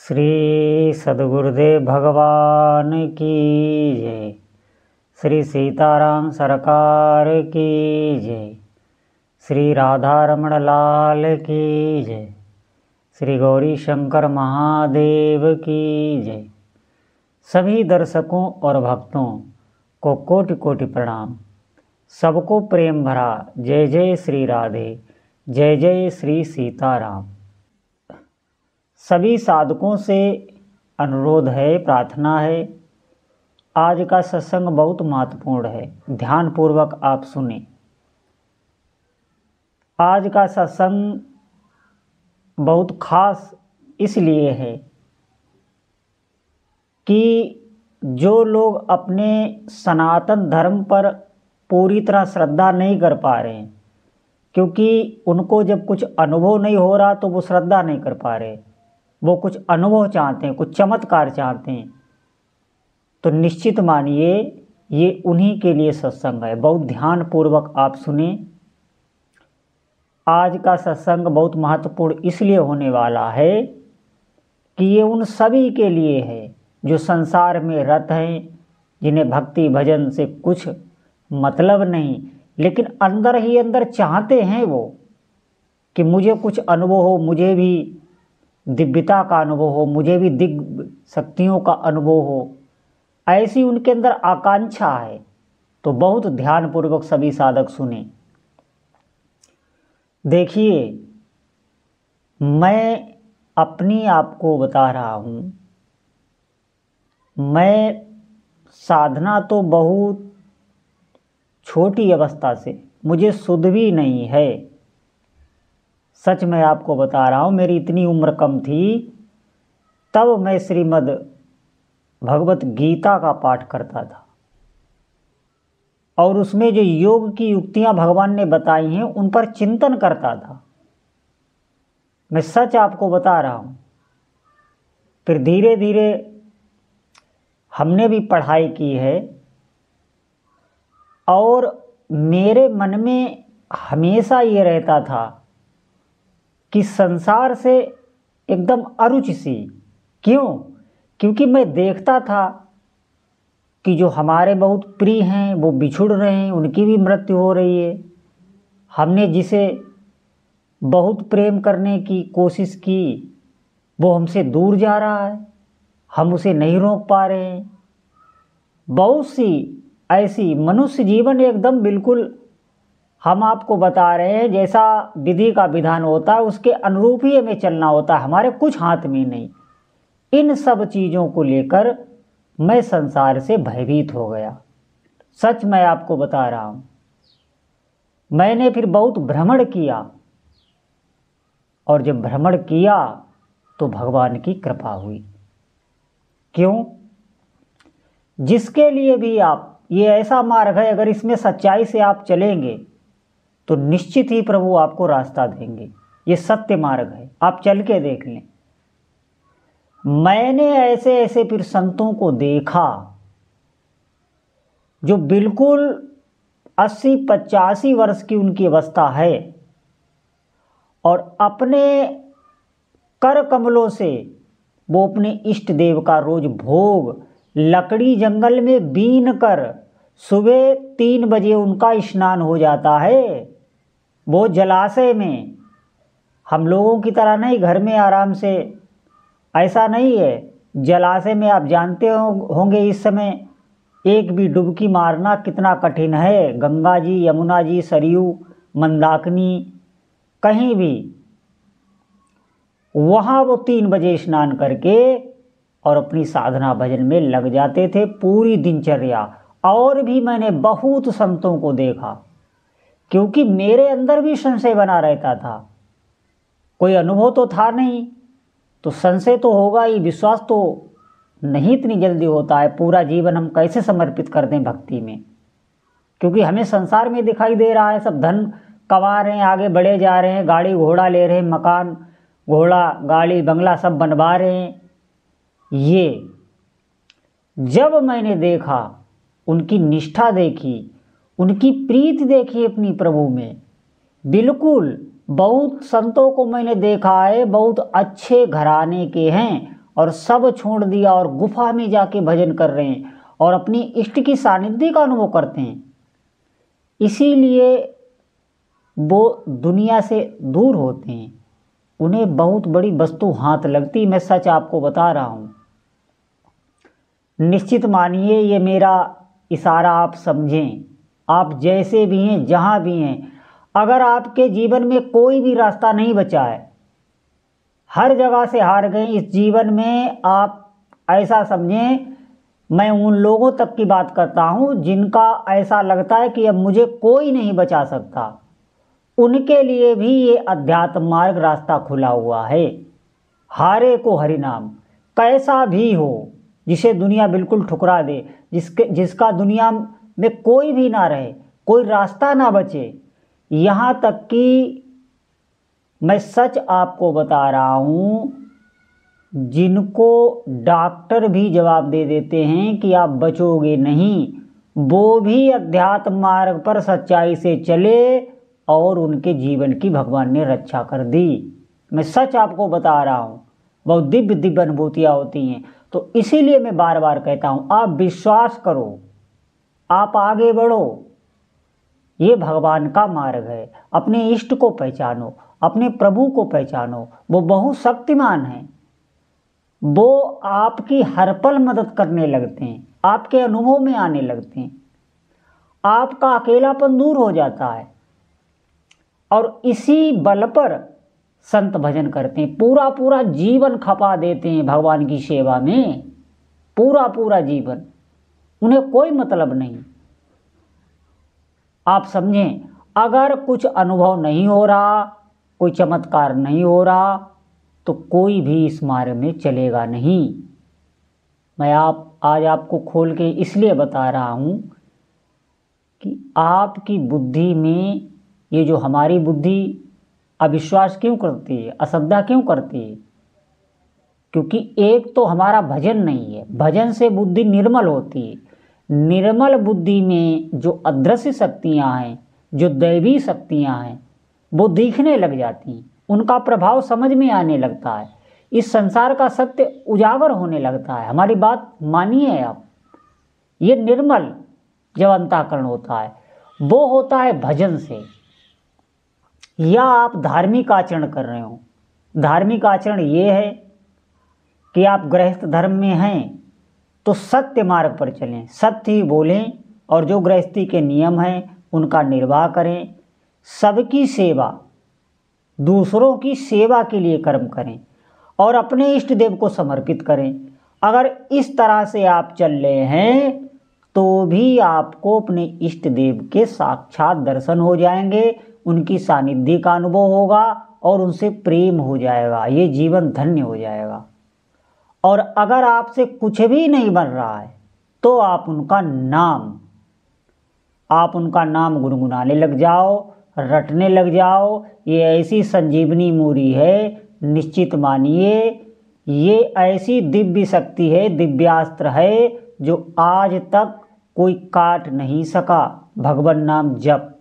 श्री सद्गुरुदेव भगवान की जय। श्री सीताराम सरकार की जय। श्री राधा रमण लाल की जय। श्री गौरी शंकर महादेव की जय। सभी दर्शकों और भक्तों को कोटि कोटि प्रणाम। सबको प्रेम भरा जय जय श्री राधे, जय जय श्री सीताराम। सभी साधकों से अनुरोध है, प्रार्थना है, आज का सत्संग बहुत महत्वपूर्ण है, ध्यानपूर्वक आप सुने। आज का सत्संग बहुत खास इसलिए है कि जो लोग अपने सनातन धर्म पर पूरी तरह श्रद्धा नहीं कर पा रहे हैं, क्योंकि उनको जब कुछ अनुभव नहीं हो रहा तो वो श्रद्धा नहीं कर पा रहे, वो कुछ अनुभव चाहते हैं, कुछ चमत्कार चाहते हैं, तो निश्चित मानिए ये उन्हीं के लिए सत्संग है। बहुत ध्यानपूर्वक आप सुने। आज का सत्संग बहुत महत्वपूर्ण इसलिए होने वाला है कि ये उन सभी के लिए है जो संसार में रत हैं, जिन्हें भक्ति भजन से कुछ मतलब नहीं, लेकिन अंदर ही अंदर चाहते हैं वो कि मुझे कुछ अनुभव हो, मुझे भी दिव्यता का अनुभव हो, मुझे भी दिव्य शक्तियों का अनुभव हो, ऐसी उनके अंदर आकांक्षा है। तो बहुत ध्यानपूर्वक सभी साधक सुने। देखिए, मैं अपनी आपको बता रहा हूँ, मैं साधना तो बहुत छोटी अवस्था से, मुझे सुध भी नहीं है, सच मैं आपको बता रहा हूँ। मेरी इतनी उम्र कम थी तब मैं श्रीमद् भगवत गीता का पाठ करता था, और उसमें जो योग की युक्तियाँ भगवान ने बताई हैं उन पर चिंतन करता था। मैं सच आपको बता रहा हूँ। फिर धीरे धीरे हमने भी पढ़ाई की है, और मेरे मन में हमेशा ये रहता था कि संसार से एकदम अरुचि सी। क्यों? क्योंकि मैं देखता था कि जो हमारे बहुत प्रिय हैं वो बिछुड़ रहे हैं, उनकी भी मृत्यु हो रही है। हमने जिसे बहुत प्रेम करने की कोशिश की वो हमसे दूर जा रहा है, हम उसे नहीं रोक पा रहे हैं। बहुत सी ऐसी मनुष्य जीवन एकदम बिल्कुल हम आपको बता रहे हैं जैसा विधि का विधान होता है उसके अनुरूप ही हमें चलना होता है, हमारे कुछ हाथ में नहीं। इन सब चीज़ों को लेकर मैं संसार से भयभीत हो गया, सच मैं आपको बता रहा हूँ। मैंने फिर बहुत भ्रमण किया, और जब भ्रमण किया तो भगवान की कृपा हुई। क्यों? जिसके लिए भी आप, ये ऐसा मार्ग है, अगर इसमें सच्चाई से आप चलेंगे तो निश्चित ही प्रभु आपको रास्ता देंगे। ये सत्य मार्ग है, आप चल के देख लें। मैंने ऐसे ऐसे फिर संतों को देखा जो बिल्कुल 80-85 वर्ष की उनकी अवस्था है, और अपने कर कमलों से वो अपने इष्ट देव का रोज भोग लकड़ी जंगल में बीन कर सुबह 3 बजे उनका स्नान हो जाता है। वो जलाशय में, हम लोगों की तरह नहीं घर में आराम से, ऐसा नहीं है। जलाशय में आप जानते होंगे इस समय एक भी डुबकी मारना कितना कठिन है। गंगा जी, यमुना जी, सरयू, मंदाकिनी, कहीं भी, वहाँ वो 3 बजे स्नान करके और अपनी साधना भजन में लग जाते थे, पूरी दिनचर्या। और भी मैंने बहुत संतों को देखा, क्योंकि मेरे अंदर भी संशय बना रहता था। कोई अनुभव तो था नहीं, तो संशय तो होगा ही, विश्वास तो नहीं इतनी जल्दी होता है। पूरा जीवन हम कैसे समर्पित कर दें भक्ति में, क्योंकि हमें संसार में दिखाई दे रहा है सब धन कमा रहे हैं, आगे बढ़े जा रहे हैं, गाड़ी घोड़ा ले रहे हैं, मकान घोड़ा गाड़ी बंगला सब बनवा रहे हैं। ये जब मैंने देखा, उनकी निष्ठा देखी, उनकी प्रीति देखी अपनी प्रभु में, बिल्कुल बहुत संतों को मैंने देखा है, बहुत अच्छे घराने के हैं, और सब छोड़ दिया और गुफा में जाके भजन कर रहे हैं और अपनी इष्ट की सानिध्य का अनुभव करते हैं। इसीलिए वो दुनिया से दूर होते हैं, उन्हें बहुत बड़ी वस्तु हाथ लगती। मैं सच आपको बता रहा हूँ। निश्चित मानिए ये मेरा इशारा आप समझें। आप जैसे भी हैं, जहाँ भी हैं, अगर आपके जीवन में कोई भी रास्ता नहीं बचा है, हर जगह से हार गए इस जीवन में, आप ऐसा समझें, मैं उन लोगों तक की बात करता हूँ जिनका ऐसा लगता है कि अब मुझे कोई नहीं बचा सकता, उनके लिए भी ये अध्यात्म मार्ग रास्ता खुला हुआ है। हारे को हरिनाम, कैसा भी हो, जिसे दुनिया बिल्कुल ठुकरा दे, जिसका दुनिया में कोई भी ना रहे, कोई रास्ता ना बचे, यहाँ तक कि मैं सच आपको बता रहा हूँ, जिनको डॉक्टर भी जवाब दे देते हैं कि आप बचोगे नहीं, वो भी अध्यात्म मार्ग पर सच्चाई से चले और उनके जीवन की भगवान ने रक्षा कर दी। मैं सच आपको बता रहा हूँ, बहुत दिव्य दिव्य अनुभूतियाँ होती हैं। तो इसीलिए मैं बार बार कहता हूँ, आप विश्वास करो, आप आगे बढ़ो, ये भगवान का मार्ग है। अपने इष्ट को पहचानो, अपने प्रभु को पहचानो, वो बहुत शक्तिमान है, वो आपकी हर पल मदद करने लगते हैं, आपके अनुभव में आने लगते हैं, आपका अकेलापन दूर हो जाता है और इसी बल पर संत भजन करते हैं, पूरा पूरा जीवन खपा देते हैं भगवान की सेवा में, पूरा पूरा जीवन, उन्हें कोई मतलब नहीं। आप समझें, अगर कुछ अनुभव नहीं हो रहा, कोई चमत्कार नहीं हो रहा, तो कोई भी इस मार्ग में चलेगा नहीं। मैं आज आपको खोल के इसलिए बता रहा हूँ कि आपकी बुद्धि में ये जो हमारी बुद्धि अविश्वास क्यों करती है, अश्रद्धा क्यों करती है, क्योंकि एक तो हमारा भजन नहीं है। भजन से बुद्धि निर्मल होती है। निर्मल बुद्धि में जो अदृश्य शक्तियाँ हैं, जो दैवी शक्तियाँ हैं, वो दिखने लग जाती हैं, उनका प्रभाव समझ में आने लगता है, इस संसार का सत्य उजागर होने लगता है। हमारी बात मानिए आप, ये निर्मल जब अंतःकरण होता है, वो होता है भजन से। या आप धार्मिक आचरण कर रहे हो, धार्मिक आचरण ये है कि आप गृहस्थ धर्म में हैं तो सत्य मार्ग पर चलें, सत्य ही बोलें और जो गृहस्थी के नियम हैं उनका निर्वाह करें, सबकी सेवा, दूसरों की सेवा के लिए कर्म करें और अपने इष्ट देव को समर्पित करें। अगर इस तरह से आप चल रहे हैं तो भी आपको अपने इष्ट देव के साक्षात दर्शन हो जाएंगे, उनकी सानिध्य का अनुभव होगा और उनसे प्रेम हो जाएगा, ये जीवन धन्य हो जाएगा। और अगर आपसे कुछ भी नहीं बन रहा है तो आप उनका नाम गुनगुनाने लग जाओ, रटने लग जाओ। ये ऐसी संजीवनी मूरी है, निश्चित मानिए ये ऐसी दिव्य शक्ति है, दिव्यास्त्र है, जो आज तक कोई काट नहीं सका। भगवान नाम जप।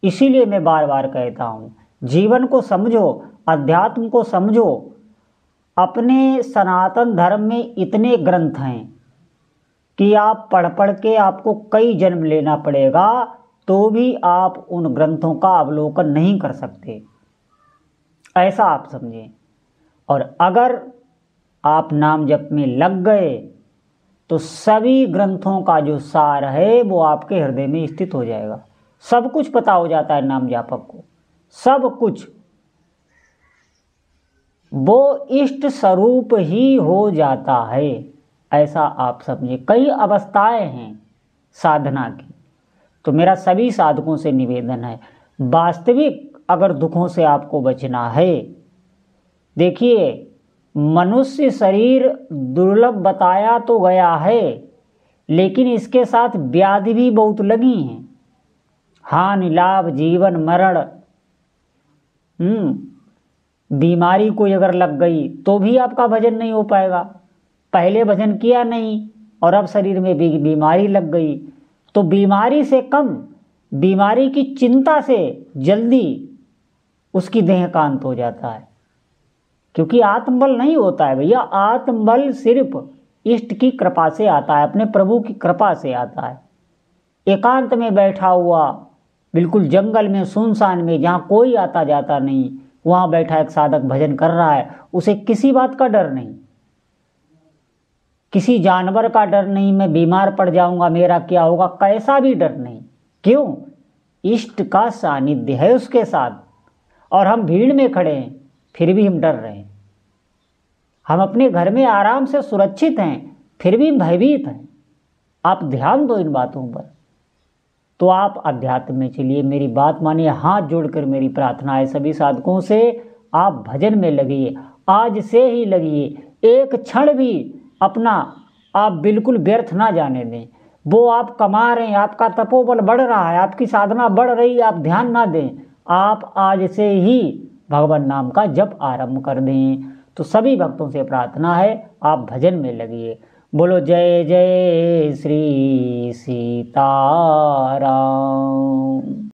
इसीलिए मैं बार बार कहता हूँ, जीवन को समझो, अध्यात्म को समझो। अपने सनातन धर्म में इतने ग्रंथ हैं कि आप पढ़ पढ़ के आपको कई जन्म लेना पड़ेगा तो भी आप उन ग्रंथों का अवलोकन नहीं कर सकते, ऐसा आप समझें। और अगर आप नाम जप में लग गए तो सभी ग्रंथों का जो सार है वो आपके हृदय में स्थित हो जाएगा। सब कुछ पता हो जाता है नाम जापक को, सब कुछ, वो इष्ट स्वरूप ही हो जाता है, ऐसा आप समझे। कई अवस्थाएं हैं साधना की, तो मेरा सभी साधकों से निवेदन है, वास्तविक अगर दुखों से आपको बचना है, देखिए मनुष्य शरीर दुर्लभ बताया तो गया है, लेकिन इसके साथ व्याधि भी बहुत लगी हैं, हानि लाभ जीवन मरण। बीमारी कोई अगर लग गई तो भी आपका भजन नहीं हो पाएगा। पहले भजन किया नहीं और अब शरीर में बीमारी लग गई, तो बीमारी से कम, बीमारी की चिंता से जल्दी उसकी देह का अंत हो जाता है। क्योंकि आत्मबल नहीं होता है भैया, आत्मबल सिर्फ इष्ट की कृपा से आता है, अपने प्रभु की कृपा से आता है। एकांत में बैठा हुआ, बिल्कुल जंगल में, सुनसान में, जहाँ कोई आता जाता नहीं, वहाँ बैठा एक साधक भजन कर रहा है, उसे किसी बात का डर नहीं, किसी जानवर का डर नहीं, मैं बीमार पड़ जाऊंगा, मेरा क्या होगा, कैसा भी डर नहीं। क्यों? इष्ट का सानिध्य है उसके साथ। और हम भीड़ में खड़े हैं, फिर भी हम डर रहे हैं। हम अपने घर में आराम से सुरक्षित हैं, फिर भी भयभीत हैं। आप ध्यान दो इन बातों पर। तो आप अध्यात्म में चलिए, मेरी बात मानिए, हाथ जोड़कर मेरी प्रार्थना है सभी साधकों से, आप भजन में लगिए, आज से ही लगिए। एक क्षण भी अपना आप बिल्कुल व्यर्थ ना जाने दें। वो आप कमा रहे हैं, आपका तपोबल बढ़ रहा है, आपकी साधना बढ़ रही है, आप ध्यान ना दें। आप आज से ही भगवान नाम का जप आरंभ कर दें। तो सभी भक्तों से प्रार्थना है, आप भजन में लगिए। बोलो जय जय श्री सीताराम।